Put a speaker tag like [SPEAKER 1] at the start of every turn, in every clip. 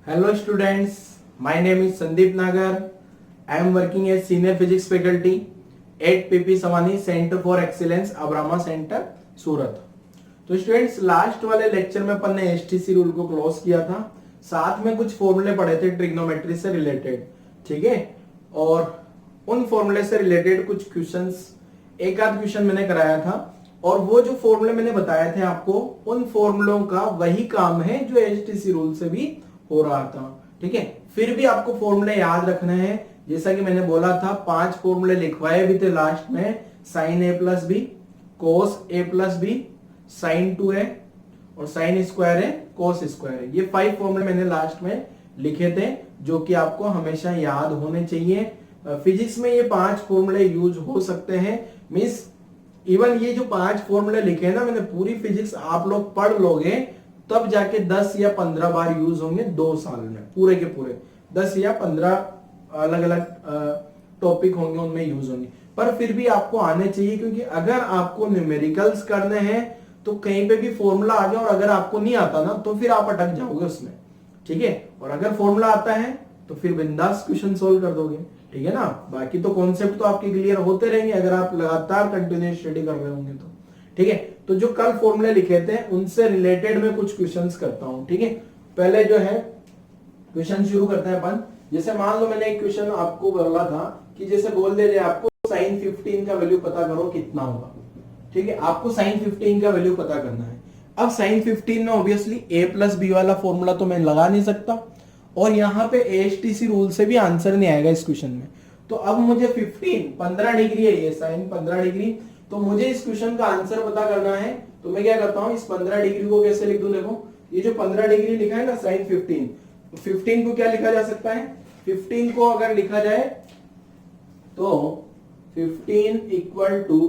[SPEAKER 1] Hello students, my name is Sandeep Nagar. I am working as senior physics faculty at PP Samani Center for Excellence Abrama Center सूरत। तो students last वाले lecture में अपन ने STC rule को close किया था, साथ में कुछ फॉर्मूले पढ़े थे ट्रिग्नोमेट्री से रिलेटेड, ठीक है। और उन फॉर्मूले से रिलेटेड कुछ क्वेश्चंस, एक आध क्वेश्चन मैंने कराया था और वो जो फॉर्मूले मैंने बताए थे आपको, उन फॉर्मूलों का वही काम है जो एसटीसी रूल से भी हो रहा था, ठीक है। फिर भी आपको फॉर्मूले याद रखने हैं, जैसा कि मैंने बोला था 5 फॉर्मूले लिखवाए भी थे लास्ट में, साइन ए प्लस बी, कोस ए प्लस बी, साइन 2a और साइन स्क्वायर है, कोस स्क्वायर है। ये 5 फॉर्मूले मैंने लास्ट में लिखे थे जो कि आपको हमेशा याद होने चाहिए। फिजिक्स में ये 5 फॉर्मूले यूज हो सकते हैं, मींस इवन ये जो 5 फॉर्मूले लिखे हैं ना मैंने, पूरी फिजिक्स आप लोग पढ़ लोगे तब जाके 10 या 15 बार यूज होंगे 2 साल में, पूरे के पूरे 10 या 15 अलग अलग टॉपिक होंगे, उनमें यूज होंगे। पर फिर भी आपको आने चाहिए, क्योंकि अगर आपको न्यूमेरिकल्स करने हैं तो कहीं पे भी फॉर्मूला आ गया और अगर आपको नहीं आता ना तो फिर आप अटक जाओगे उसमें, ठीक है। और अगर फॉर्मूला आता है तो फिर बिंदास क्वेश्चन सोल्व कर दोगे, ठीक है ना। बाकी तो कॉन्सेप्ट तो आपके क्लियर होते रहेंगे अगर आप लगातार कंटिन्यूस स्टडी कर रहे होंगे तो, ठीक है। तो जो कल फॉर्मूले लिखे थे उनसे रिलेटेड मैं कुछ क्वेश्चंस करता हूं, ठीक है। पहले जो है क्वेश्चन शुरू करते हैं अपन। जैसे मान लो मैंने एक क्वेश्चन आपको बोला था कि जैसे बोल दे रहे आपको साइन 15 का वैल्यू पता करो कितना होगा, ठीक है। आपको साइन 15 का वैल्यू पता करना है। अब साइन 15 में ऑब्वियसली a प्लस बी वाला फॉर्मूला तो मैं लगा नहीं सकता और यहाँ पे एएचटीसी रूल से भी आंसर नहीं आएगा इस क्वेश्चन में। तो अब मुझे 15 डिग्री है ये साइन 15 डिग्री, तो मुझे इस क्वेश्चन का आंसर पता करना है। तो मैं क्या करता हूं, इस 15 डिग्री को कैसे लिख दूं, देखो ये जो 15 डिग्री लिखा है ना साइन 15 को क्या लिखा जा सकता है, 15 को अगर लिखा जाए तो 15 equal to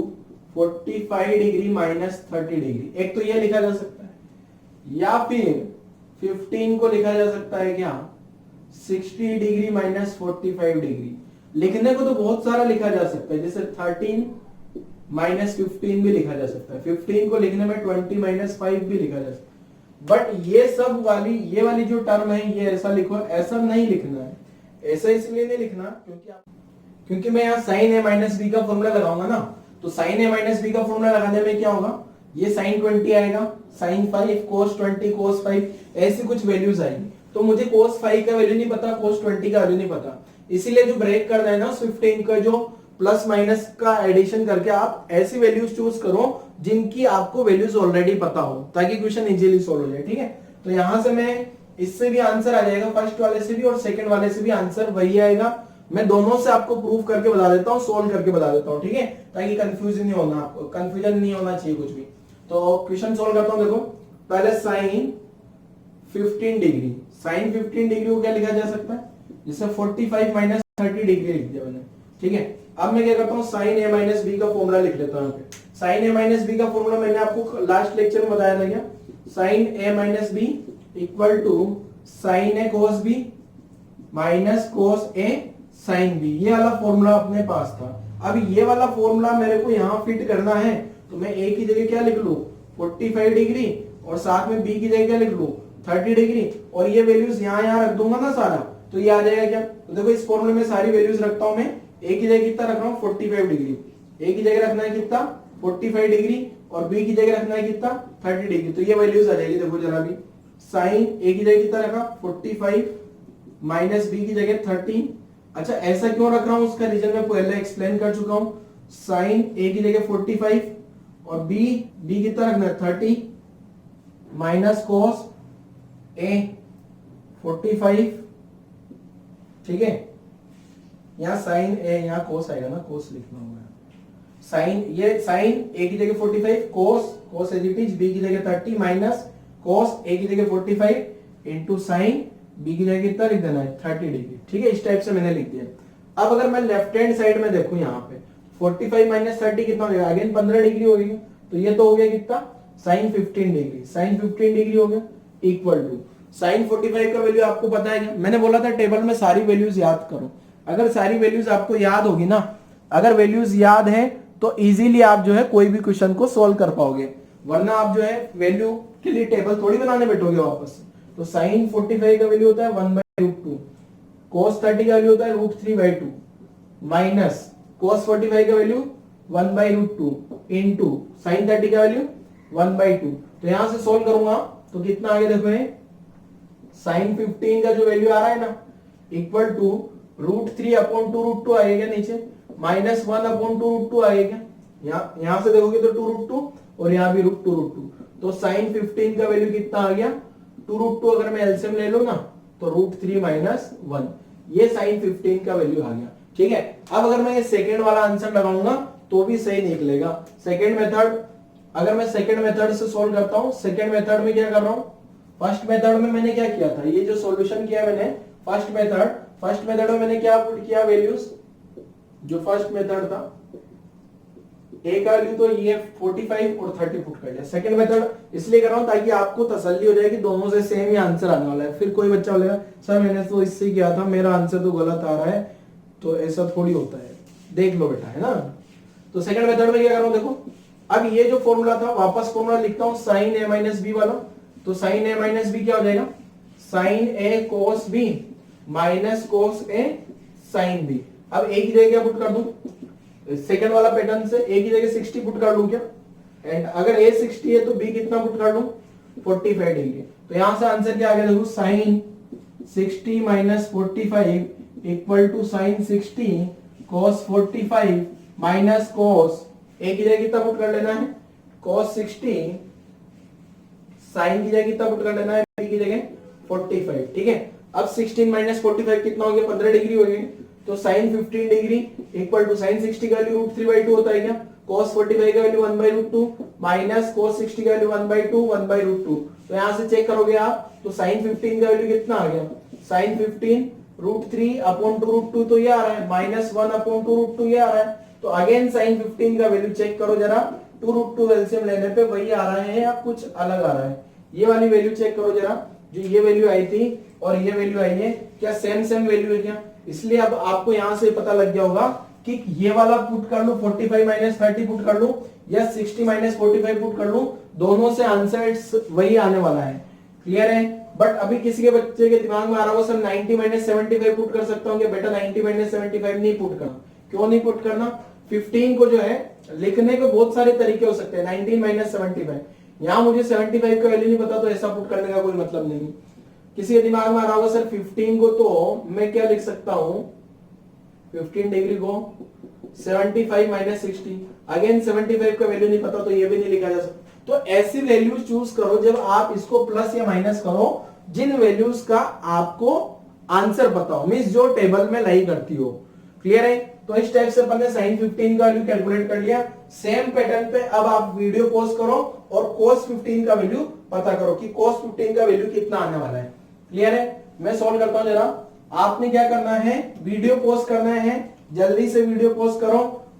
[SPEAKER 1] 45 degree minus 30 degree, एक तो ये लिखा जा सकता है, या फिर 15 को लिखा जा सकता है क्या 60 डिग्री माइनस 45 डिग्री। लिखने को तो बहुत सारा लिखा जा सकता है, जैसे 13 माइनस 15 भी लिखा जा सकता है, 15 को लिखने में 20 माइनस 5 भी लिखा जा सकता है। बट ये सब वाली ये वाली जो टर्म है ये ऐसा लिखो, ऐसा नहीं लिखना है। ऐसा इसलिए नहीं लिखना क्योंकि मैं यहाँ साइन ए माइनस बी का फॉर्मूला लगाऊंगा ना, तो साइन ए माइनस बी का फॉर्मूला लगाने में क्या होगा, ये साइन 20 आएगा, साइन 5 कोस 20 कोस 5 ऐसी कुछ वैल्यूज आएंगी। तो मुझे कोस 5 का वैल्यू नहीं पता, कोस 20 का वैल्यू नहीं पता, इसीलिए जो ब्रेक करना है ना 15 का जो प्लस माइनस का एडिशन करके आप ऐसी वैल्यूज चूज करो जिनकी आपको वैल्यूज ऑलरेडी पता हो, ताकि क्वेश्चन इजीली सॉल्व हो जाए, ठीक है। तो यहां से मैं इससे भी आंसर आ जाएगा, फर्स्ट वाले से भी और सेकंड वाले से भी आंसर वही आएगा। मैं दोनों से आपको प्रूफ करके बता देता हूँ, सोल्व करके बता देता हूँ, ठीक है, ताकि कंफ्यूजन नहीं होना, आपको कंफ्यूजन नहीं होना चाहिए कुछ भी। तो क्वेश्चन सोल्व करता हूँ। देखो पहले साइन 15 डिग्री, साइन 15 डिग्री को क्या लिखा जा सकता है, जैसे 45 माइनस 30 डिग्री लिख दिया मैंने, ठीक है। अब मैं क्या करता हूँ, साइन ए माइनस बी का फॉर्मूला लिख लेता हूँ। साइन ए माइनस बी का फॉर्मूला मैंने आपको लास्ट लेक्चर में बताया था क्या, sine A minus B equal to sine A cos B minus cos A sine B, ये वाला फॉर्मूला अपने पास था। अब ये वाला फॉर्मूला मेरे को यहाँ फिट करना है, तो मैं ए की जगह क्या लिख लू 45 डिग्री और साथ में बी की जगह क्या लिख लू 30 डिग्री, और ये वैल्यूज यहाँ रख दूंगा ना सारा, तो ये आ जाएगा क्या। तो देखो इस फॉर्मूले में सारी वैल्यूज रखता हूं मैं, ए की जगह कितना रख रहा हूं 45 डिग्री, ए की जगह रखना है कितना 45 डिग्री और बी की जगह रखना है कितना 30 डिग्री, तो ये वैल्यूज आ जाएगी। देखो जरा भी, साइन ए की जगह कितना रखा 45 माइनस बी की जगह 30। अच्छा ऐसा क्यों रख रहा हूं, उसका रीजन मैं पहले एक्सप्लेन कर चुका हूं। साइन ए की जगह 45 और बी कितना रखना है 30 माइनस कोस ए 45, ठीक है। यहाँ साइन ए, यहाँ कोस आएगा ना, कोस लिखना होगा साइन, ये साइन ए की जगह 45 कोस एज इट इज, बी की जगह 30 माइनस कोस ए की जगह 45 इंटू साइन बी की जगह कितना लिख देना है 30 डिग्री, ठीक है। इस टाइप से मैंने लिख दिया। अब अगर मैं लेफ्ट हैंड साइड में देखूं यहाँ पे 45 माइनस 30 कितना हो गया, अगेन 15 डिग्री हो गई, तो ये तो हो गया कितना साइन 15 डिग्री, साइन 15 डिग्री हो गया इक्वल टू साइन 45 का वैल्यू आपको पता है क्या, मैंने बोला था टेबल में सारी वैल्यूज याद करो। अगर सारी वैल्यूज आपको याद होगी ना, अगर वैल्यूज याद है तो इजीली आप जो है कोई भी क्वेश्चन को सोल्व कर पाओगे, वरना आप जो है वैल्यू के लिए टेबल थोड़ी बनाने बैठोगे वापस से। तो साइन 45 का वैल्यू होता है 1/√2, cos 30 का वैल्यू होता है √3/2 माइनस cos 45 का वैल्यू 1/√2 इंटू साइन 30 का वैल्यू 1/2। तो यहां से सोल्व करूंगा तो कितना आ गया देखो, साइन 15 का जो वैल्यू आ रहा है ना इक्वल टू √3/2√2 आएगा नीचे, माइनस 1/2√2 आएगा। यहां से देखोगे तो 2√2 और यहां भी √2√2, तो साइन 15 का वैल्यू कितना आ गया 2√2। अगर मैं एलसीएम ले लूं ना तो √3 माइनस 1, ये साइन 15 का वैल्यू आ गया। ठीक है, अब अगर मैं ये सेकेंड वाला आंसर लगाऊंगा तो भी सही निकलेगा। सेकेंड मेथड, अगर मैं सेकेंड मेथड से सोल्व करता हूं, सेकेंड मेथड में क्या कर रहा हूं, फर्स्ट मेथड में मैंने क्या किया था, ये जो सॉल्यूशन किया मैंने फर्स्ट मेथड में मैंने क्या पुट किया वैल्यूज, जो फर्स्ट मेथड था ए का वैल्यू तो ये 45 और 30 पुट कर लिया। सेकंड मेथड इसलिए कर रहा हूं ताकि आपको तसल्ली हो जाए कि दोनों से सेम ही आंसर आने वाला है। फिर कोई बच्चा बोलेगा सर मैंने तो इससे किया था, मेरा आंसर तो गलत आ रहा है, तो ऐसा थोड़ी होता है, देख लो बेटा, है ना। तो सेकंड मेथड में क्या कर रहा हूं, देखो अब ये जो फॉर्मूला था वापस फॉर्मूला लिखता हूं साइन a माइनस बी वाला। तो साइन a माइनस बी क्या हो जाएगा, sine a cos b minus cos a sin b। अब a की जगह क्या पुट कर दूं, सेकंड वाला पैटर्न से a की जगह 60 पुट कर लूं क्या, एंड अगर a 60 है तो b कितना पुट कर लूं 45 डिग्री। तो यहां से आंसर क्या आ गया देखो, sine 60 minus 45 equal to sine 60 cos 45 minus cos, a की जगह कितना पुट कर लेना है cos 60, साइन की जगह कितना पुट कर लेना है b की जगह 45। ठीक है, अब 16 माइनस 45 कितना हो गया 15 डिग्री हो गई। तो sine 15 degree equal to sine 60 का वैल्यू √3/2 होता है क्या, cos 45 का वैल्यू 1/√2 माइनस cos 60 का वैल्यू 1/2 1/√2। तो यहां से चेक करोगे आप तो साइन 15 का वैल्यू कितना आ गया, साइन 15 √3/2√2 तो ये आ रहा है, माइनस 1/2√2 ये आ रहा है। तो अगेन साइन 15 का वैल्यू चेक करो जरा, 2√2 एलसीएम लेने पे वही आ रहा है या कुछ अलग आ रहा है, ये वाली वैल्यू चेक करो जरा, जो ये वैल्यू आई थी और ये वैल्यू आई है, क्या सेम वैल्यू है क्या। इसलिए अब आपको यहां से पता लग गया होगा कि ये वाला पुट कर लूं 45 माइनस 30 पुट कर लूं या 60 माइनस 45 पुट कर लूं, दोनों से आंसर वही आने वाला है। क्लियर है। बट अभी किसी के बच्चे के दिमाग में आ रहा हो सर 90 माइनस 75 पुट कर सकता हूं, बेटा 90 माइनस 75 नहीं पुट करना। क्यों नहीं पुट करना, 15 को जो है लिखने के बहुत सारे तरीके हो सकते हैं, 19 माइनस 75, यहां मुझे 75 का वैल्यू नहीं पता तो ऐसा पुट करने का कोई मतलब नहीं। किसी के दिमाग में आ रहा होगा सर 15 को तो मैं क्या लिख सकता हूं, 15 डिग्री को 75 माइनस 60, अगेन 75 का वैल्यू नहीं पता तो ये भी नहीं लिखा जा सकता। तो ऐसी वैल्यूज चूज करो जब आप इसको प्लस या माइनस करो जिन वैल्यूज का आपको आंसर पता हो, मींस जो टेबल में लाई करती हो। क्लियर है। तो इस टाइप से अपन ने साइन 15 का वैल्यू कैलकुलेट कर लिया। सेम पैटर्न पे अब आप वीडियो पॉज करो और cos 15 का वैल्यू पता करो कि cos 15 का वैल्यू कितना आने वाला है। क्लियर है। मैं सॉल्व करता हूं जरा, आपने क्या करना है वीडियो पॉज करना है, जल्दी से वीडियो पॉज करो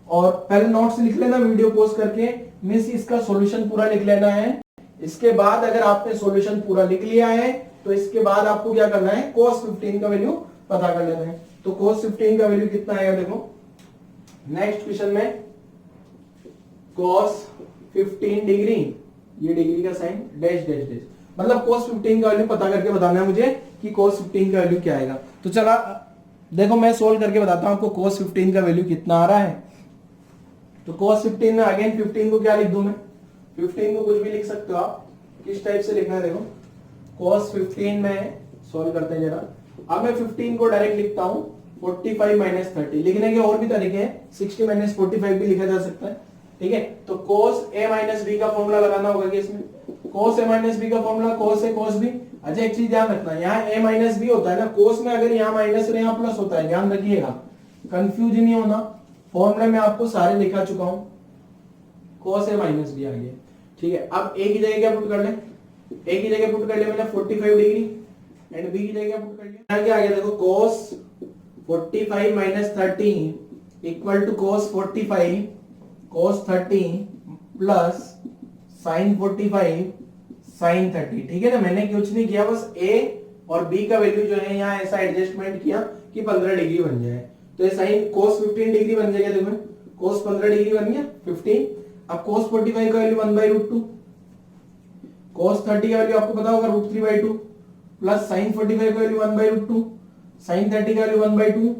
[SPEAKER 1] और पहले नोट्स लिख लेना वीडियो पॉज करके, मींस इसका सॉल्यूशन पूरा लिख लेना है। इसके बाद अगर आपने सॉल्यूशन पूरा लिख लिया है तो इसके बाद आपको क्या करना है cos 15 का वैल्यू पता कर लेना है। तो cos 15 का वैल्यू कितना आएगा देखो नेक्स्ट क्वेश्चन में, cos 15 डिग्री, ये डिग्री का साइन डैश डैश डैश, मतलब cos 15 का वैल्यू पता करके बताना है मुझे कि cos 15 का वैल्यू क्या आएगा। तो चला देखो मैं सोल्व करके बताता हूं आपको cos 15 का वैल्यू कितना आ रहा है। तो cos 15 में अगेन 15 को क्या लिख दूं मैं, 15 को कुछ भी लिख सकते हो आप, किस टाइप से लिखना है देखो, cos 15 में सोल्व करते हैं जरा। अब मैं 15 को डायरेक्ट लिखता हूं 45 माइनस 30, लिखने के और भी तरीके हैं, 60 माइनस 45 भी लिखा जा सकता है। ठीक है, तो cos a माइनस बी का फॉर्मूला लगाना होगा कि इसमें cos a माइनस बी का formula cos a cos b। अच्छा एक चीज ध्यान रखना, यहाँ a माइनस बी होता है ना, cos में अगर यहाँ माइनस और यहाँ प्लस होता है, ध्यान रखिएगा कंफ्यूज नहीं होना। फॉर्मूला में आपको सारे लिखा चुका हूं, cos a माइनस बी आ गया। ठीक है, अब a की जगह क्या पुट कर ले, a की जगह पुट कर ले मैंने 45 डिग्री एंड b की जगह क्या पुट कर लिया, यहाँ क्या आ गया देखो cos 45 minus 30 equal to cos 45 cos 30 plus sin 45 sin 30। ठीक है ना, मैंने कुछ नहीं किया, बस a और b का वैल्यू जो है यहाँ ऐसा एडजस्टमेंट किया कि 15 डिग्री बन जाए। तो ये sin cos 15 डिग्री बन जाएगा, देखो cos 15 डिग्री बन गया 15। अब cos 45 का वैल्यू 1/√2, cos 30 का वैल्यू आपको पता होगा √3/2, प्लस साइन 45 का वैल्यू 1/√2, साइन 30 का वैल्यू 1/2,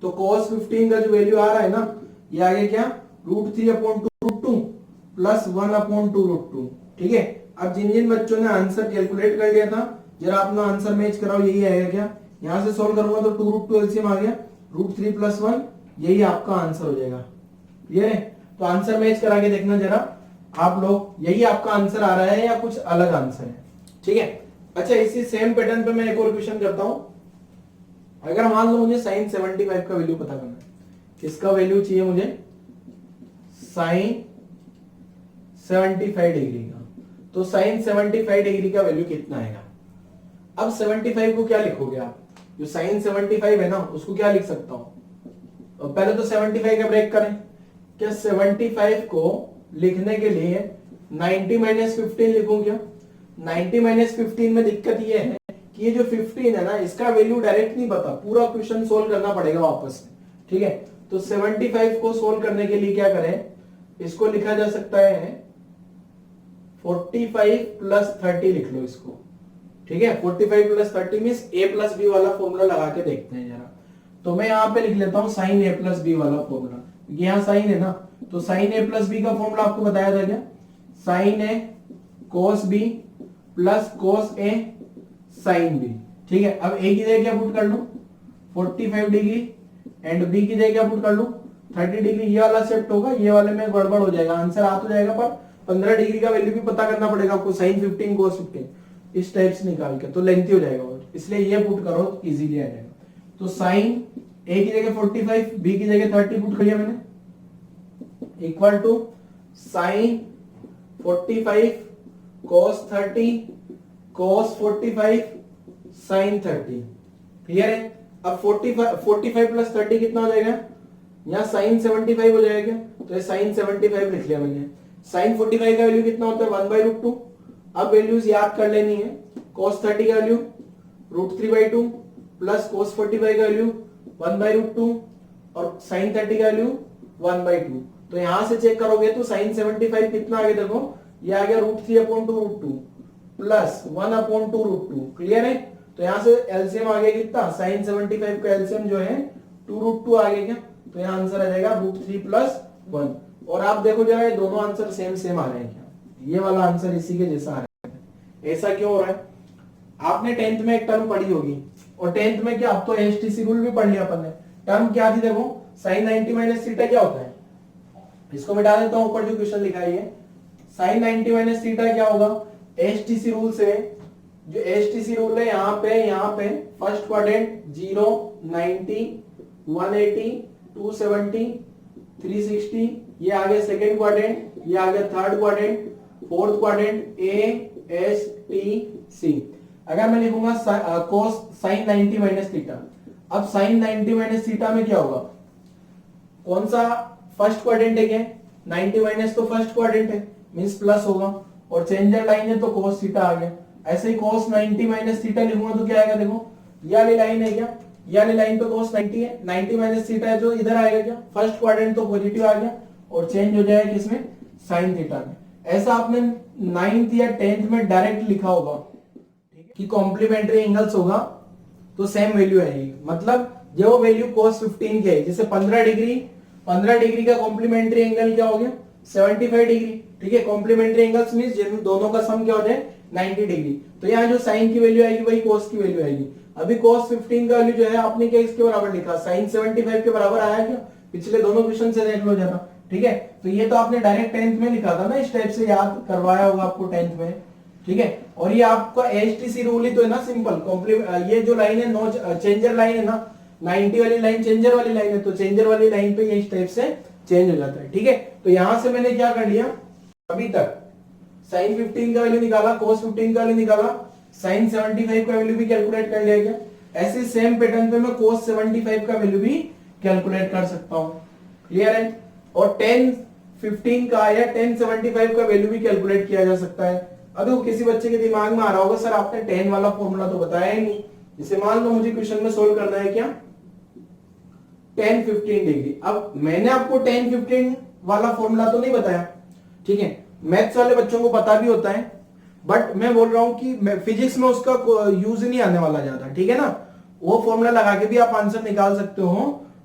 [SPEAKER 1] तो cos 15 का जो वैल्यू आ रहा है ना, ये आ गया क्या, √3/2√2 प्लस 1/2√2। ठीक है, अब जिन जिन बच्चों ने आंसर कैलकुलेट कर लिया था, जरा अपना आंसर मैच कराओ, यही आएगा क्या, यहां से सॉल्व करूंगा तो 2√2 एलसीएम आ गया, √3 + 1, यही आपका आंसर हो जाएगा। क्लियर है, तो आंसर मैच करा के देखना जरा आप लोग, यही आपका आंसर आ रहा है या कुछ अलग आंसर है। ठीक है, अच्छा इसी सेम पैटर्न पे मैं एक और क्वेश्चन करता हूं। अगर मान लो मुझे साइन 75 का वैल्यू पता करना है, किसका वैल्यू चाहिए मुझे, साइन 75 डिग्री का, तो साइन 75 डिग्री का वैल्यू कितना आएगा। अब 75 को क्या लिखोगे आप, जो साइन 75 है ना उसको क्या लिख सकता हूं, पहले तो 75 का ब्रेक करें, क्या 75 को लिखने के लिए 90 - 15 लिखूं क्या। 90 - 15 में दिक्कत ये है कि ये जो 15 है ना, इसका वैल्यू डायरेक्ट नहीं पता, पूरा क्वेश्चन सोल्व करना पड़ेगा वापस से। ठीक है, तो 75 को सोल्व करने के लिए क्या करें, इसको लिखा जा सकता है 45 + 30 लिख लो इसको। ठीक है, 45 + 30 मींस a + b वाला फॉर्मूला लगा के देखते हैं जरा। तो मैं यहाँ पे लिख लेता हूँ साइन a + b वाला फॉर्मूला, यहाँ साइन है ना, तो साइन a + b का फॉर्मूला आपको बताया था क्या, sine a cos b plus cos a sine b। ठीक है, अब a की जगह क्या पुट कर लूं, 45 डिग्री, एंड b की जगह क्या पुट कर लूं, 30 डिग्री। ये वाला शिफ्ट होगा, ये वाले में गड़बड़ हो जाएगा, आंसर आ तो जाएगा पर 15 डिग्री का वैल्यू भी पता करना पड़ेगा आपको, साइन 15 cos 15 इस टाइप से निकाल के, तो लेंथी हो जाएगा, और इसलिए ये पुट करो तो इजीली आ जाएगा। तो साइन a की जगह 45, b की जगह 30 पुट किया मैंने, equal to sine 45 cos 30 cos 45 sine 30। Clear है, अब 45 + 30 कितना हो जाएगा, यहाँ साइन 75 हो जाएगा, तो ये साइन 75 लिख लिया मैंने। साइन 45 का वैल्यू कितना होता है, 1/√2। अब वैल्यूज याद कर लेनी है, cos 30 का वैल्यू √3/2 प्लस cos 45 का वैल्यू 1/√2 और साइन 30 का वैल्यू 1/2। तो यहां से चेक करोगे तो साइन 75 कितना आ गया, देखो ये आ गया √3/2√2 प्लस 1/2√2। क्लियर है, तो यहां से एलसीएम आ गया कितना, साइन 75 का एलसीएम जो है 2√2 आ गया क्या, तो यहाँ आंसर आ जाएगा √3 + 1। और आप देखो जरा ये दोनों आंसर सेम सेम आ रहे हैं क्या, ये वाला आंसर इसी के जैसा आ रहा है। ऐसा क्यों हो रहा है, आपने 10th में एक टर्म पढ़ी होगी, और 10th में क्या, अब तो एसटीसी रूल भी पढ़ लिया अपन ने। टर्म क्या थी, देखो साइन 90 - थीटा क्या होता है, इसको मिटा देता हूं, ऊपर जो क्वेश्चन लिखा है ये साइन 90 - थीटा क्या होगा, एसटीसी रूल से, जो एसटीसी रूल है यहाँ पे फर्स्ट क्वाड्रेंट 0 90 180 270 360, ये आ गया सेकंड क्वाड्रेंट, ये आ गया third quadrant, fourth quadrant A S T C. अगर मैं लिखूंगा कोस साइन 90 - थीटा, अब साइन 90 - थीटा में क्या होगा, कौन सा फर्स्ट क्वाड्रेंट है, क्या 90 - तो फर्स्ट क्वाड्रेंट है, मींस प्लस होगा, और चेंजर लाइन है तो cos थीटा आ गया। ऐसे ही cos 90 - थीटा लिखूंगा तो क्या आएगा, देखो ये वाली लाइन है क्या, ये वाली लाइन पे cos 90 है, 90 - थीटा है जो इधर आएगा क्या, फर्स्ट क्वाड्रेंट तो पॉजिटिव आ गया, और चेंज हो जाएगा किसमें, साइन थीटा में। ऐसा आपने 9th या 10th में डायरेक्ट लिखा होगा कि कॉम्प्लीमेंट्री एंगल्स होगा तो सेम वैल्यू आएगी, मतलब जो वैल्यू cos 15 की है, जैसे 15 डिग्री का कॉम्प्लीमेंट्री एंगल क्या हो गया, 75 डिग्री। ठीक है, कॉम्प्लीमेंट्री एंगल्स मींस जिन दोनों का सम क्या हो जाए 90 डिग्री। तो यहाँ जो साइन की वैल्यू आएगी वही cos की वैल्यू आएगी। अभी cos 15 का वैल्यू जो है आपने क्या इसके बराबर लिखा, साइन 75 के बराबर आया क्या, पिछले दोनों क्वेश्चन से देख लो जरा। ठीक है, तो ये तो आपने डायरेक्ट 10th में लिखा था ना, इस टाइप से याद करवाया होगा आपको 10th में। ठीक है, और ये आपका एचटीसी रूल ही तो है ना, सिंपल। ये जो लाइन है नो चेंजर लाइन है ना, 90 वाली लाइन चेंजर वाली लाइन है, तो चेंजर वाली लाइन पे ये इस टाइप से चेंज हो जाता है। ठीक है, तो यहां से मैंने क्या कर लिया, अभी तक साइन 15 का वैल्यू निकाला, cos 15 का वैल्यू निकाला, साइन 75 का वैल्यू भी कैलकुलेट कर लिया क्या। ऐसे सेम पैटर्न पे मैं cos 75 का वैल्यू भी कैलकुलेट कर सकता हूं। क्लियर है, और 10 15 का या 10 75 का वैल्यू भी कैलकुलेट किया जा सकता है। अब देखो किसी बच्चे के दिमाग में आ रहा होगा, सर आपने 10 वाला फॉर्मूला तो बताया ही नहीं। जैसे मान लो मुझे क्वेश्चन में सोल्व करना है क्या 10 15 डिग्री, अब मैंने आपको 10 15 वाला फॉर्मूला तो नहीं बताया। ठीक है, मैथ्स वाले बच्चों को पता भी होता है, बट मैं बोल रहा हूं कि फिजिक्स में उसका यूज नहीं आने वाला ज्यादा, ठीक है ना। वो फॉर्मूला लगा के भी आप आंसर निकाल सकते हो,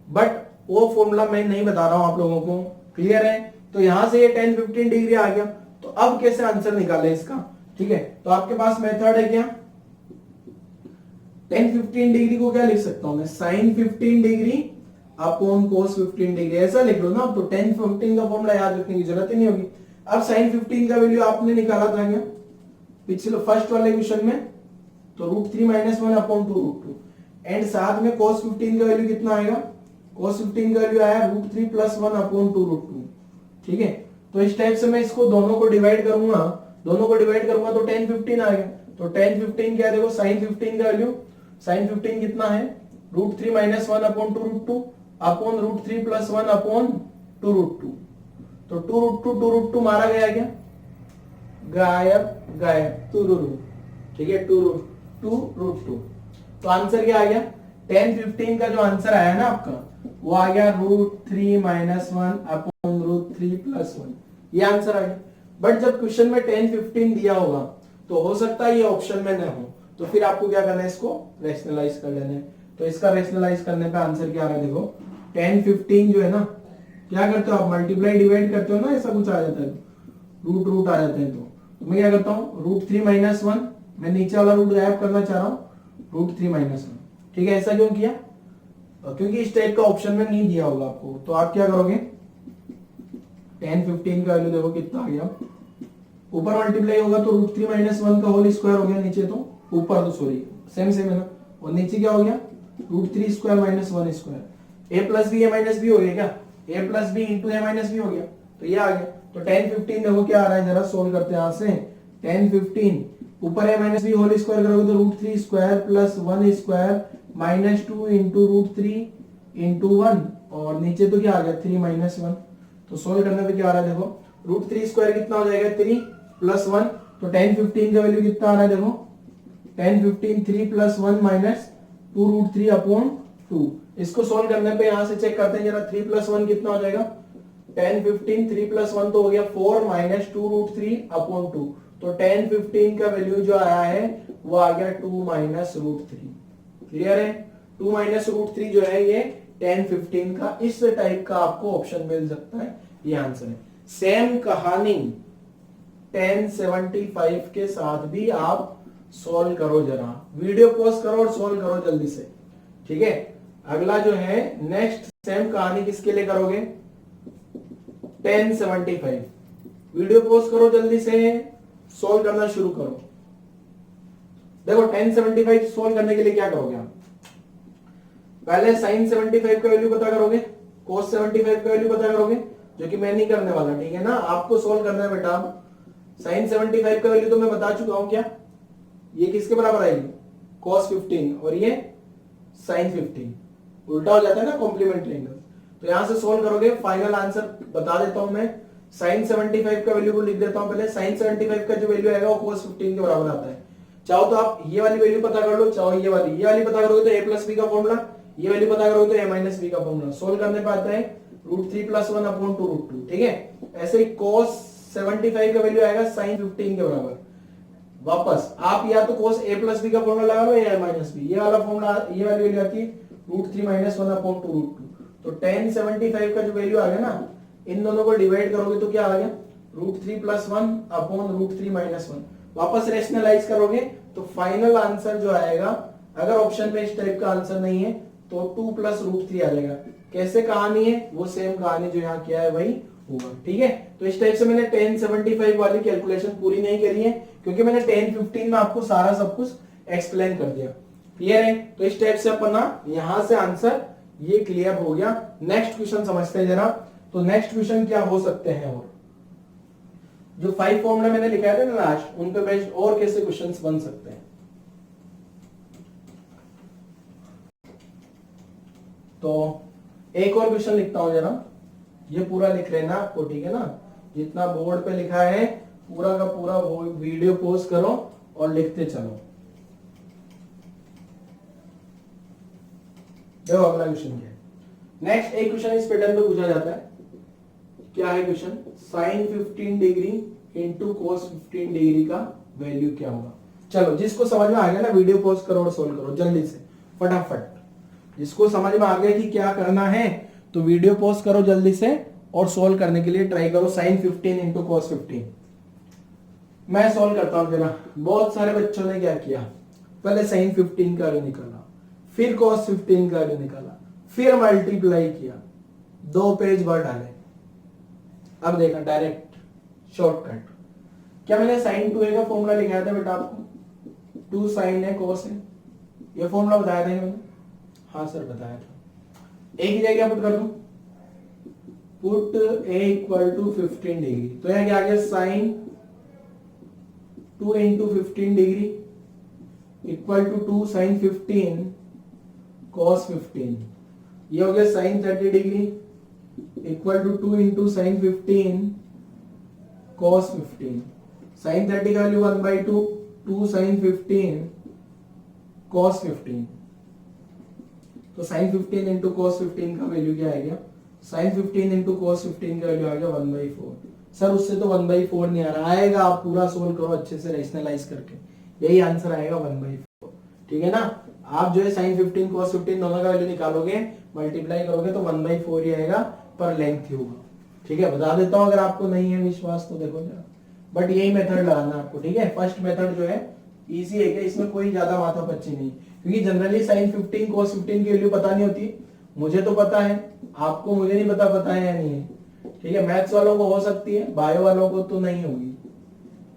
[SPEAKER 1] बट वो फॉर्मूला मैं नहीं बता रहा हूं आप लोगों को। क्लियर है? तो यहां से ये 10-15 डिग्री आ गया, तो अब कैसे आंसर निकाले इसका, ठीक है। तो आपके पास मेथड है क्या, 10-15 डिग्री को क्या लिख सकता हूं मैं, sine 15 degree upon cos 15 degree, ऐसा लिख लो ना। तो 10-15 का फॉर्मूला याद रखने की जरूरत ही नहीं होगी। अब साइन 15 का वैल्यू आपने निकाला था क्या पिछले फर्स्ट वाले क्वेश्चन में, तो √3 - 1 अपॉन 2 √2, एंड साथ में cos 15 का वैल्यू कितना आएगा, cos 15 का वैल्यू आया √3 + 1 अपॉन 2 √2, ठीक है। तो इस टाइप से मैं इसको दोनों को डिवाइड करूंगा, तो 10-15 आ गया। तो 10-15 क्या है, देखो साइन 15 का वैल्यू, साइन 15 कितना है, √3 - 1 अपॉन 2 √2 अपॉन √3 + 1 अपॉन 2 √2। तो 2 √2 मारा गया क्या, गायब गायब, 2 √2, ठीक है, 2 √2। तो आंसर क्या आ गया, 10-15 का जो आंसर आया ना आपका, वो आ गया √3 - 1 अपॉन √3 + 1, ये आंसर आ गया। बट जब क्वेश्चन में 10-15 दिया होगा तो हो सकता है ये ऑप्शन में न हो, तो फिर आपको क्या करना है, इसको रेशनलाइज कर लेना है। तो इसका रेशनलाइज करने पे आंसर क्या आ रहा है, देखो 10-15 जो है ना, क्या करते हो आप, मल्टीप्लाई डिवाइड करते हो ना, ऐसा कुछ आ जाता है, रूट रूट आ जाते हैं। तो मैं क्या करता हूँ, √3 - 1, मैं नीचे वाला रूट गायब करना चाह रहा हूँ, √3 - 1, ठीक है। ऐसा क्यों किया, क्योंकि इस टाइप का ऑप्शन में नहीं दिया होगा आपको। तो आप क्या करोगे, 10-15 का वैल्यू देखो कितना आ गया, ऊपर मल्टीप्लाई होगा तो √3 - 1 का होल स्क्वायर हो गया, नीचे तो ऊपर तो सॉरी सेम सेम है ना, और नीचे क्या हो गया, √3 square - 1 square, a plus B a minus B हो गया क्या, a plus B into a minus B हो गया, तो ये आ गया। तो 10-15 देखो क्या आ रहा है, जरा सोल्व करते हैं यहां से। 10-15 ऊपर a minus B whole square करोगे तो √3 square plus 1 square -2 into √3 into 1, और नीचे तो क्या आ गया 3 - 1। तो सोल्व करने पे क्या आ रहा है, देखो √3 स्क्वायर कितना हो जाएगा, 3 + 1, तो 10-15 का वैल्यू कितना आ रहा है, देखो 10-15 3 + 1 - 2 √3 अपॉन 2। इसको सोल्व करने पे यहां से चेक करते हैं जरा, 3 + 1 कितना हो जाएगा, 10-15 3 + 1 तो हो गया 4 - 2 √3 अपॉन 2। तो 10-15 का वैल्यू जो आया है वो आ गया 2 - √3। क्लियर है, 2 - √3 जो है ये 10-15 का इस टाइप का आपको ऑप्शन मिल सकता है, ये आंसर है। सेम कहानी 1075 के साथ भी आप सॉल्व करो, जरा वीडियो पॉज करो और सॉल्व करो जल्दी से, ठीक है। अगला जो है नेक्स्ट सेम कहानी किसके लिए करोगे, 1075, वीडियो पॉज करो जल्दी से, सॉल्व करना शुरू करो। देखो 1075 सॉल्व करने के लिए क्या करोगे आप, पहले साइन 75 का वैल्यू पता करोगे, कोस 75 का वैल्यू पता करोगे, जो कि मैं नहीं करने वाला, ठीक है ना, आपको सॉल्व करना है बेटा। साइन 75 का वैल्यू तो मैं बता चुका हूं, क्या ये किसके बराबर आएगी, cos 15, और ये sin 15, उल्टा हो जाता है ना कॉम्प्लीमेंट्री एंगल। तो यहां से सोल्व करोगे, फाइनल आंसर बता देता हूं मैं। sin 75 का वैल्यू को लिख देता हूं पहले, sin 75 का जो वैल्यू आएगा वो cos 15 के बराबर आता है। चाहो तो आप ये वाली वैल्यू पता कर लो, चाहो ये वाली पता करोगे तो a प्लस बी का फॉर्मूला, ये वैल्यू पता करोगे तो a माइनस बी का फॉर्मूला, सोल्व करने पे आता है √3 + 1 अपॉन 2 √2, ठीक है। ऐसे ही cos 75 का वैल्यू आएगा sin 15 के बराबर। वापस आप या तो cos a प्लस बी का फॉर्मूला लगा लो या a माइनस बी, ये वाला फॉर्मूला, ये वाली वैल्यू आती है √3 - 1 अपॉन 2 √2। तो 1075 का जो वैल्यू आ गया ना, इन दोनों को डिवाइड करोगे तो क्या आ गया, √3 + 1 अपॉन √3 - 1। वापस रेशनलाइज करोगे तो फाइनल आंसर जो आएगा, अगर ऑप्शन में इस टाइप का आंसर नहीं है तो 2 + √3 आ जाएगा। कैसे कहानी है, वो सेम कहानी जो यहाँ किया है वही होगा, ठीक है। तो इस टाइप से मैंने 1075 वाली कैलकुलेशन पूरी नहीं करी है, क्योंकि मैंने 10-15 में आपको सारा सब कुछ एक्सप्लेन कर दिया। क्लियर है, तो इस टाइप से अपना यहां से आंसर ये क्लियर हो गया। नेक्स्ट क्वेश्चन समझते हैं जरा। तो नेक्स्ट क्वेश्चन क्या हो सकते हैं, और जो 5 फॉर्मूला मैंने लिखाया था ना लास्ट, उन पे बेस्ड और कैसे क्वेश्चंस बन सकते हैं। तो एक और क्वेश्चन लिखता हूं जरा, ये पूरा लिख लेना आपको, ठीक है ना, जितना बोर्ड पे लिखा है पूरा का पूरा वो वीडियो पॉज करो और लिखते चलो। देखो अगला क्वेश्चन क्या है, नेक्स्ट एक क्वेश्चन इस पैटर्न पे पूछा जाता है। क्या है question, sin 15 degree into cos 15 degree का वैल्यू क्या होगा। चलो जिसको समझ में आ गया ना वीडियो पॉज करो और सोल्व करो जल्दी से फटाफट। जिसको समझ में आ गया कि क्या करना है तो वीडियो पॉज करो जल्दी से और सोल्व करने के लिए ट्राई करो। sin 15 इंटू कॉस 15 मैं सोल्व करता हूं जरा। बहुत सारे बच्चों ने क्या किया, पहले sin 15 का वैल्यू निकाला, फिर cos 15 का वैल्यू निकाला, फिर मल्टीप्लाई किया, 2 पेज भर डाले। अब देखा डायरेक्ट शॉर्टकट। क्या मैंने sin 2a का फॉर्मूला लिखाया था बेटा आपको? 2 sin है cos है, ये फॉर्मूला बताया था मैंने? हाँ सर बताया था। a की जगह क्या पुट कर दूं? Put a equal to 15 degree. तो यहां क्या आ गया, sin 2 into 15 degree equal to 2 sin 15 cos 15। ये हो गया sin 30 degree equal to 2 into sin 15 cos 15। sin 30 का वैल्यू 1/2, 2 sin 15 cos 15। तो sin 15 इंटू cos 15 का वैल्यू क्या आएगा? sin 15 इंटू cos 15 का वैल्यू आ गया 1/4। सर उससे तो 1/4 नहीं आ रहा, आएगा आप पूरा सोल्व करो अच्छे से रेशनलाइज करके, यही आंसर आएगा 1/4। ठीक है ना। आप जो है sin 15 cos 15 दोनों का वैल्यू निकालोगे, मल्टीप्लाई करोगे तो 1/4 ही आएगा, पर लेंथ ही होगा। ठीक है, बता देता हूं अगर आपको नहीं है विश्वास तो देखो जरा, बट यही मेथड लगाना है आपको। ठीक है, फर्स्ट मेथड जो है इजी है, इसमें कोई ज्यादा माथापच्ची नहीं, क्योंकि जनरली sin 15 cos 15 की वैल्यू पता नहीं होती। मुझे तो पता है, आपको मुझे नहीं पता है या नहीं है। ठीक है, मैथ्स वालों को हो सकती है, बायो वालों को तो नहीं होगी।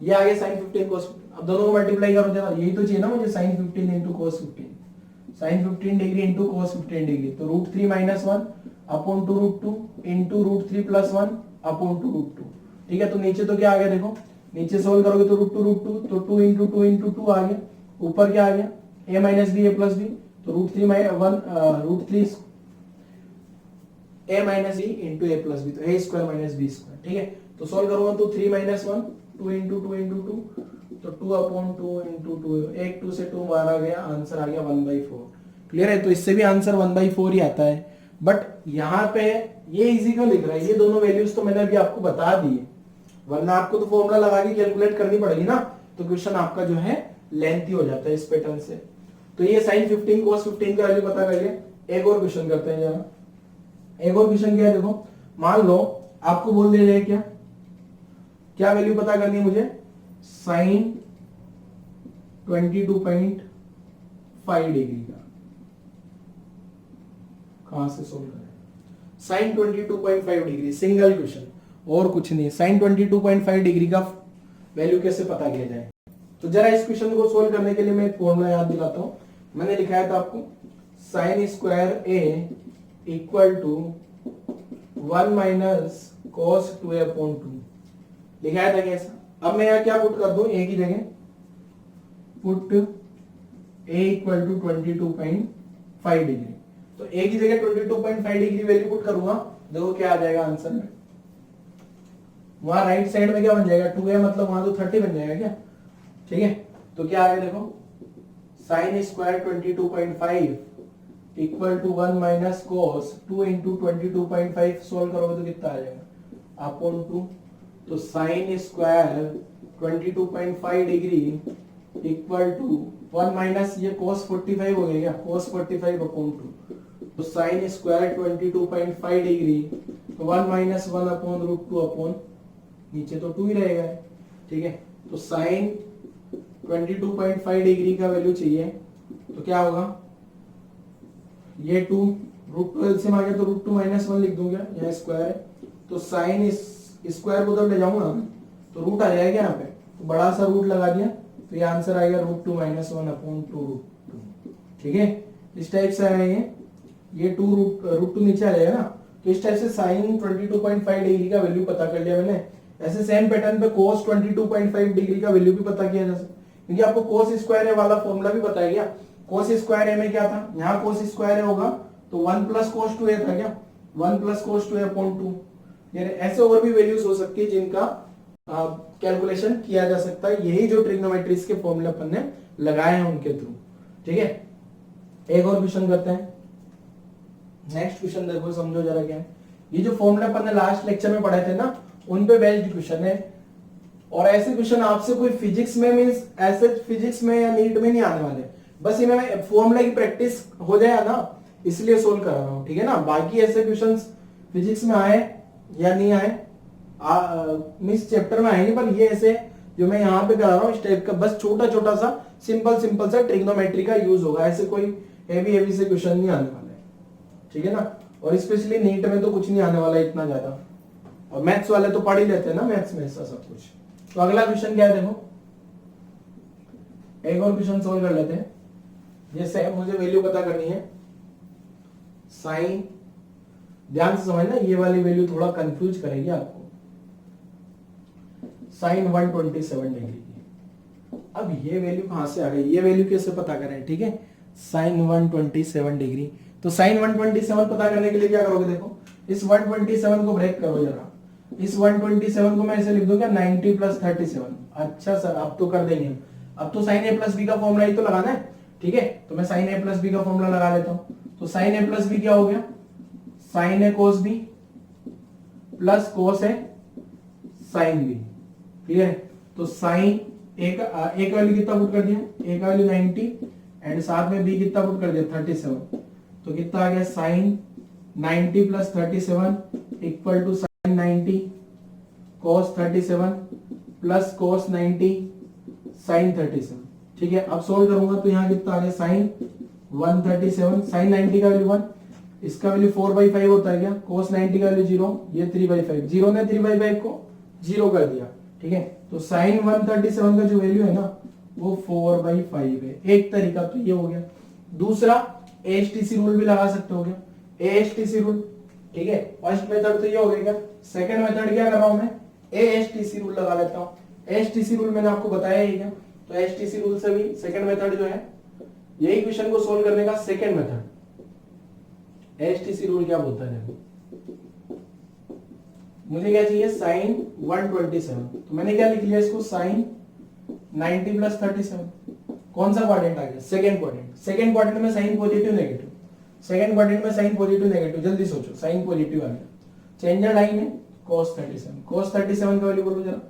[SPEAKER 1] ये आगे sin 15 cos 15, अब दोनों को मल्टीप्लाई करो जरा, यही तो चाहिए ना मुझे, sin 15 into cos 15, sin 15 degree into cos 15 degree, तो √3 - 1 upon two √2 into √3 + 1 upon two √2। ठीक है, तो नीचे तो क्या आ गया देखो, नीचे सोल्व करोगे तो √2 तो 2 इंटू 2 इंटू 2 आ गया, ऊपर क्या आ गया a - b a + b, तो √3 - 1 √3 a - b into a + b, तो a स्क्वायर - b स्क्वायर। ठीक है, तो सोल्व करूंगा तो 3 - 1 2 इंटू 2 इंटू 2, तो 2 अपॉन 2 इंटू 2, 1 2 से 2 बाहर आ गया, आंसर आ गया 1/4। क्लियर है, तो इससे भी आंसर 1/4 ही आता है। बट यहाँ पे ये इजी क्यों लिख रहा है, ये दोनों वैल्यूज तो मैंने अभी आपको बता दी है, वरना आपको तो फॉर्मूला लगा के कैलकुलेट करनी पड़ेगी ना, तो क्वेश्चन आपका जो है लेंथी हो जाता है इस पैटर्न से। तो ये sin 15 cos 15 का वैल्यू पता कर लिया। एक और क्वेश्चन करते हैं जरा। एक और क्वेश्चन क्या है देखो, मान लो आपको बोल दे रहे क्या क्या वैल्यू पता करनी है मुझे, sin 22.5 डिग्री का। कहां से सोल्व करें, sin 22.5 डिग्री, सिंगल क्वेश्चन और कुछ नहीं। sin 22.5 डिग्री का वैल्यू कैसे पता किया जाए, तो जरा इस क्वेश्चन को सोल्व करने के लिए मैं एक फॉर्मूला याद दिलाता हूं। मैंने लिखाया था आपको sin square a equal to 1 - cos 2a upon 2 लिखाया था कैसा। अब मैं यहाँ क्या पुट कर दूं, a की जगह put a equal to 22.5 degree, तो a की जगह 22.5 डिग्री वैल्यू पुट करूंगा, देखो क्या आ जाएगा आंसर में। वहां राइट साइड में क्या बन जाएगा 2a, मतलब वहां तो 30 बन जाएगा क्या। ठीक है, तो क्या आ गया देखो, sin square 22.5 equal to 1 - cos 2 into 22.5 solve करोगे तो कितना आ जाएगा अपॉन 2, तो sin square 22.5 degree equal to 1 - ये cos 45 हो गया क्या, cos 45 अपॉन 2, तो sin square 22.5 degree 1 - 1 upon √2 upon नीचे तो 2 ही रहेगा। ठीक है, तो sin 22.5 डिग्री का वैल्यू चाहिए, तो क्या होगा, ये 2 √2 एलसीएम आ गया तो √2 - 1 लिख दूंगा, यहाँ स्क्वायर है, तो sin इस स्क्वायर को जब ले जाऊंगा तो रूट आ जाएगा यहाँ पे, तो बड़ा सा रूट लगा दिया, तो ये आंसर आएगा √2 - 1 अपॉन 2√2। ठीक है, इस टाइप से आएगा ये 2 √2 नीचे आ जाएगा ना, तो इस टाइप से sin 22.5 डिग्री का वैल्यू पता कर लिया मैंने। ऐसे सेम पैटर्न पे cos 22.5 डिग्री का वैल्यू भी पता किया जा सकता है, क्योंकि आपको cos स्क्वायर ए वाला फॉर्मूला भी पता है क्या। cos स्क्वायर ए में क्या था, यहाँ cos स्क्वायर ए होगा तो 1 + cos 2a था क्या, 1 + cos 2a अपॉन 2। ऐसे और भी वैल्यूज हो सकती है जिनका कैलकुलेशन किया जा सकता है, यही जो ट्रिग्नोमेट्रीज के फॉर्मूले अपन ने लगाए हैं उनके थ्रू। ठीक है, एक और क्वेश्चन करते हैं। नेक्स्ट क्वेश्चन देखो, समझो जरा क्या है। ये जो फॉर्मूले अपन ने लास्ट लेक्चर में पढ़े थे ना, उन पे बेस्ड क्वेश्चन है। और ऐसे क्वेश्चन आपसे कोई फिजिक्स में मींस ऐसे फिजिक्स में या नीट में नहीं आने वाले, बस इनमें फॉर्मूला की प्रैक्टिस हो जाए ना, इसलिए सोल्व करा रहा हूं, ठीक है ना। बाकी ऐसे क्वेश्चंस फिजिक्स में आए या नहीं आए मींस चैप्टर में आए नहीं, पर ये ऐसे जो मैं यहाँ पे करा रहा हूँ इस टाइप का बस छोटा छोटा सा सिंपल सा ट्रिग्नोमेट्री का यूज होगा, ऐसे कोई हेवी से क्वेश्चन नहीं आने वाले, ठीक है ना। और स्पेशली नीट में तो कुछ नहीं आने वाला इतना ज्यादा, और मैथ्स वाले तो पढ़ ही लेते हैं ना मैथ्स में ऐसा सब कुछ। तो अगला क्वेश्चन क्या है, देखो एक और क्वेश्चन सोल्व कर लेते हैं। जैसे मुझे वैल्यू पता करनी है साइन, ध्यान से समझना ये वाली वैल्यू थोड़ा कंफ्यूज करेगी आपको, साइन 127 डिग्री की। अब ये वैल्यू कहां से आ गई, ये वैल्यू कैसे पता करें, ठीक है। साइन 127 डिग्री, तो साइन 127 पता करने के लिए क्या करोगे, देखो इस 127 को ब्रेक करो जरा, इस 127 को मैं ऐसे लिख दूं क्या 90 प्लस 37। अच्छा सर अब तो कर देंगे, अब तो साइन ए प्लस बी का फॉर्मूला ही तो लगाना है, ठीक है। तो मैं साइन ए प्लस बी का फॉर्मूला लगा लेता हूं। तो साइन ए प्लस बी क्या हो गया, sign A cos B plus cos A sine B, clear है। तो साइन ए का वैल्यू कितना पुट कर दिया, ए का वैल्यू 90 एंड साथ में बी कितना पुट कर दिया 37, तो कितना आ गया sine 90 plus 37 equal to sine 90 cos 37 plus cos 90 sine 37, ठीक है। अब सोल्व करूंगा तो यहाँ कितना आ गया साइन 137, साइन 90 का वैल्यू 1, इसका वैल्यू 4/5 होता है क्या, cos 90 का वैल्यू 0, ये 3/5, 0 ने 3/5 को 0 कर दिया, ठीक है। तो साइन 137 का जो वैल्यू है ना वो 4/5 है, एक तरीका तो ये हो गया। दूसरा एएचटीसी रूल भी लगा सकते हो क्या, एएचटीसी रूल, ठीक है। फर्स्ट मेथड तो ये हो गया, सेकंड मेथड क्या कर रहा हूं मैं, एएचटीसी रूल लगा लेता हूं। एएचटीसी रूल मैंने आपको बताया ही क्या, तो एएचटीसी रूल से भी सेकंड मेथड जो है यही क्वेश्चन को सोल्व करने का सेकंड मेथड। एएचटीसी रूल क्या बोलता है, देखो मुझे क्या चाहिए साइन 127, तो मैंने क्या लिख लिया इसको साइन 90 प्लस 37, कौन सा क्वाड्रेंट आ गया, सेकंड क्वाड्रेंट। सेकंड क्वाड्रेंट में sine positive negative, second quadrant में साइन पॉजिटिव नेगेटिव, जल्दी सोचो, साइन पॉजिटिव आ गया, चेंजर लाइन है cos 37, cos 37 का वैल्यू बोलो जरा,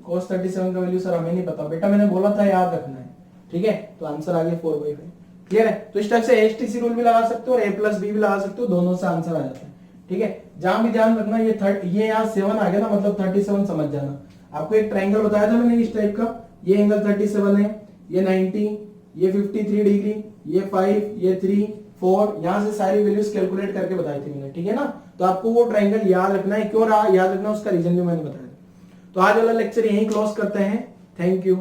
[SPEAKER 1] cos 37 का वैल्यू सर हमें नहीं पता, बेटा मैंने बोला था याद रखना है, ठीक है। तो आंसर आ गया 4/5, क्लियर है। तो इस टाइप से एएचटीसी रूल भी लगा सकते हो और ए प्लस बी भी लगा सकते हो, दोनों से आंसर आ जाता है, ठीक है। जहां भी ध्यान रखना ये यहाँ 7 आ गया ना, मतलब 37 समझ जाना। आपको एक ट्रायंगल बताया था मैंने इस टाइप का, ये एंगल 37 है, ये 90, ये 53 डिग्री, ये 5, ये 3, 4, यहां से सारी वैल्यूज कैलकुलेट करके बताई थी मैंने, ठीक है ना। तो आपको वो ट्रायंगल याद रखना है, क्यों याद रखना है उसका रीजन भी मैंने बताया। तो आज वाला लेक्चर यहीं क्लोज करते हैं, थैंक यू।